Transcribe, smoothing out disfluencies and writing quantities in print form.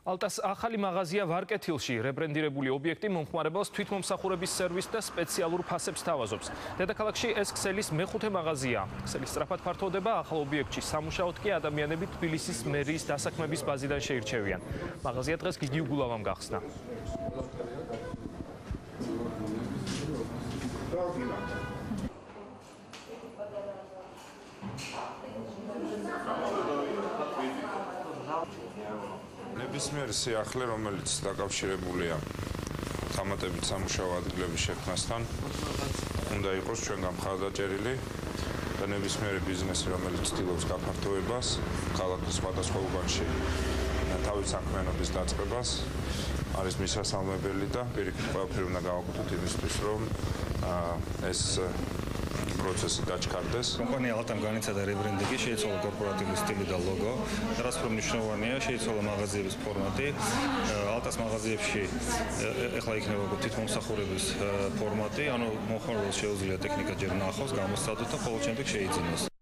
ალტას ახალი მაღაზია ვარკეთილში რებრენდირებული ობიექტი მომხმარებელს თვითმომსახურების სერვისს და სპეციალურ ფასებს თავაზობს. დედაქალაქში ეს ქსელის მეხუთე მაღაზია. ქსელი სწრაფად ფართოვდება, ახალ ობიექტში სამუშაოდ კი ადამიანები თბილისის მერიის დასაქმების ბაზიდან შეირჩევიან. მაღაზია დღეს გიგი უგულავამ გახსნა. ნებისმიერი სიახლე, რომელიც დაკავშირებულია ხამატებით სამუშაო ადგილების შექმნასთან, უნდა იყოს ჩვენგან მხარდაჭერილი და ნებისმიერი ბიზნესი, რომელიც ცდილობს გაფართოებას, ქალაქის სხვადასხვა უბანში თავის საქმიანობის დაწყებას, არის მისასალმებელი და პირიქით ყველაფერი უნდა გავაკეთოთ იმისთვის, რომ ეს პროცესი დაჩქარდეს. კომპანია ალტამ განიცადა რებრენდინგი, შეიცვალა კორპორატიული სტილი და ლოგო. რაც უფრო მნიშვნელოვანია, შეიცვალა მაღაზიების ფორმატი. ალტას მაღაზიებში ეხლა იქნება თვითმომსახურების ფორმატი, ანუ მომხმარებელს შეუძლია ტექნიკა ჯერ ნახოს, გამოსცადოს და ხოლმე შემდეგ შეიძინოს.